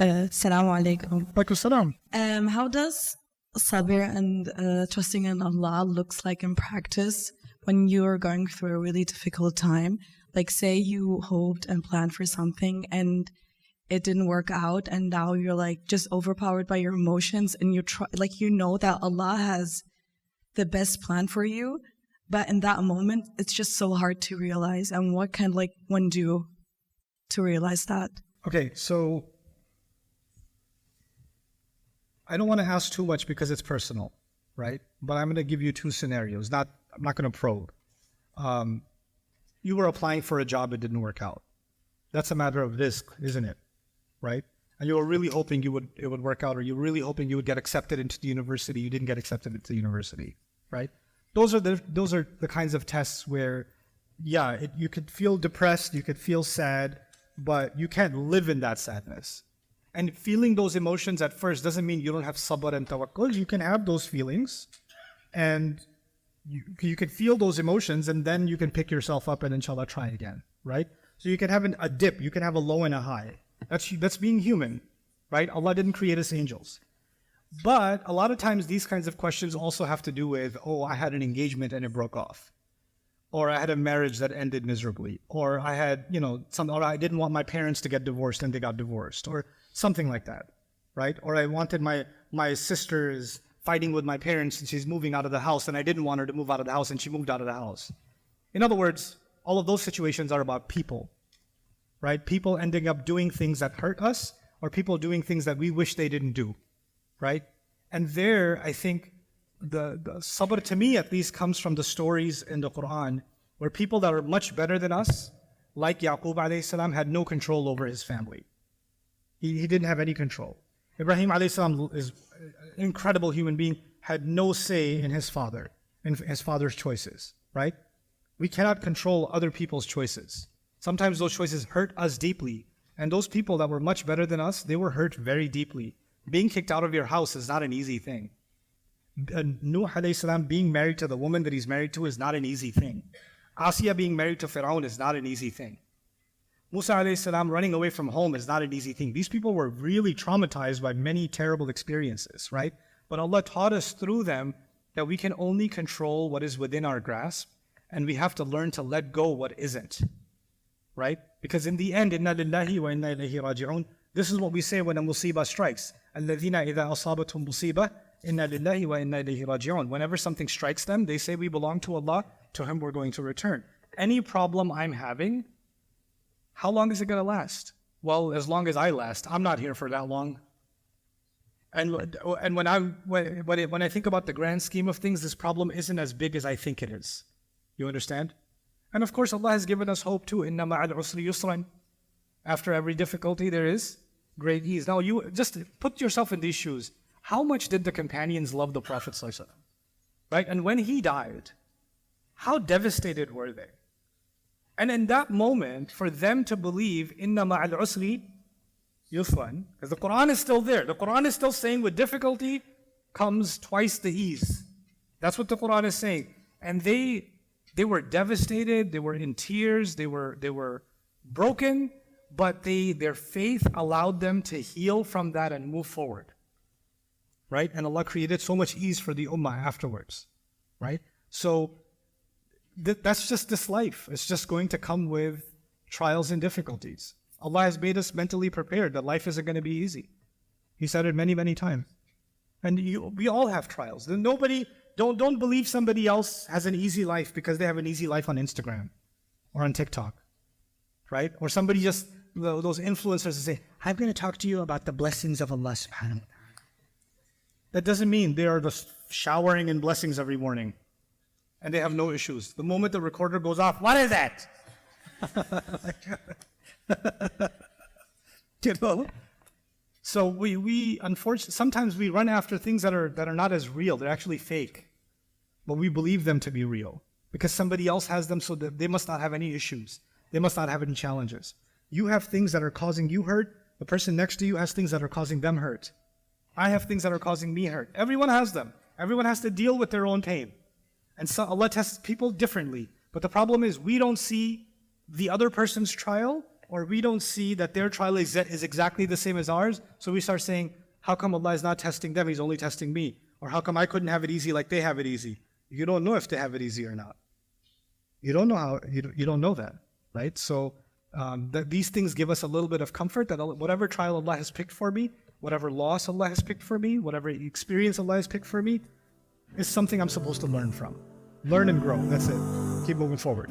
Assalamu alaikum. Alaikum salam. How does sabr and trusting in Allah looks like in practice when you are going through a really difficult time? Like, say you hoped and planned for something and it didn't work out, and now you're like just overpowered by your emotions, and you try, like, you know that Allah has the best plan for you, but in that moment it's just so hard to realize. And what can like one do to realize that? Okay, so I don't want to ask too much because it's personal, right? But I'm going to give you two scenarios. I'm not going to probe. You were applying for a job, it didn't work out. That's a matter of risk, isn't it? Right? And you were really hoping it would work out, or you were really hoping you would get accepted into the university. You didn't get accepted into the university, right? Those are the kinds of tests where, yeah, you could feel depressed, you could feel sad, but you can't live in that sadness. And feeling those emotions at first doesn't mean you don't have sabr and tawakkul. You can have those feelings, and you can feel those emotions, and then you can pick yourself up and inshallah try again, right? So you can have a dip, you can have a low and a high. That's being human, right? Allah didn't create us angels. But a lot of times these kinds of questions also have to do with, oh, I had an engagement and it broke off. Or I had a marriage that ended miserably. Or I had, or I didn't want my parents to get divorced and they got divorced. Or something like that, right? Or I wanted my sister is fighting with my parents and she's moving out of the house, and I didn't want her to move out of the house and she moved out of the house. In other words, all of those situations are about people, right? People ending up doing things that hurt us, or people doing things that we wish they didn't do, right? And there, I think the sabr, to me at least, comes from the stories in the Quran where people that are much better than us, like Yaqub alayhi salam, had no control over his family. He didn't have any control. Ibrahim alayhi salam is an incredible human being, had no say in his father's choices, right? We cannot control other people's choices. Sometimes those choices hurt us deeply. And those people that were much better than us, they were hurt very deeply. Being kicked out of your house is not an easy thing. Nuh alayhi salam being married to the woman that he's married to is not an easy thing. Asiya being married to Fir'aun is not an easy thing. Musa alayhi salam running away from home is not an easy thing. These people were really traumatized by many terrible experiences, right? But Allah taught us through them that we can only control what is within our grasp, and we have to learn to let go what isn't, right? Because in the end, inna lillahi wa inna ilayhi raji'un, this is what we say when a musibah strikes. Alladhina idha asabatum musibah, inna lillahi wa inna ilayhi raji'un. Whenever something strikes them, they say we belong to Allah, to Him we're going to return. Any problem I'm having, how long is it going to last? Well, as long as I last. I'm not here for that long. And when I think about the grand scheme of things, this problem isn't as big as I think it is. You understand? And of course, Allah has given us hope too. Inna ma'al usri yusran. After every difficulty, there is great ease. Now, you just put yourself in these shoes. How much did the companions love the Prophet ﷺ? Right? And when he died, how devastated were they? And in that moment, for them to believe, Inna ma'al usri yusran, because the Quran is still there. The Quran is still saying with difficulty comes twice the ease. That's what the Quran is saying. And they were devastated, they were in tears, they were broken, but their faith allowed them to heal from that and move forward. Right? And Allah created so much ease for the ummah afterwards. Right? So that's just this life. It's just going to come with trials and difficulties. Allah has made us mentally prepared that life isn't going to be easy. He said it many, many times. And we all have trials. Don't believe somebody else has an easy life because they have an easy life on Instagram or on TikTok, right? Or somebody just, those influencers that say, I'm going to talk to you about the blessings of Allah subhanahu wa ta'ala. That doesn't mean they are just showering in blessings every morning and they have no issues. The moment the recorder goes off, what is that? You know? So we unfortunately, sometimes we run after things that are not as real. They're actually fake. But we believe them to be real because somebody else has them, so that they must not have any issues. They must not have any challenges. You have things that are causing you hurt. The person next to you has things that are causing them hurt. I have things that are causing me hurt. Everyone has them. Everyone has to deal with their own pain. And so Allah tests people differently. But the problem is we don't see the other person's trial or we don't see that their trial is exactly the same as ours, so we start saying, how come Allah is not testing them, He's only testing me? Or how come I couldn't have it easy like they have it easy? You don't know if they have it easy or not. You don't know how, you don't know that, right? So these things give us a little bit of comfort that whatever trial Allah has picked for me, whatever loss Allah has picked for me, whatever experience Allah has picked for me, is something I'm supposed to learn from. Learn and grow, that's it. Keep moving forward.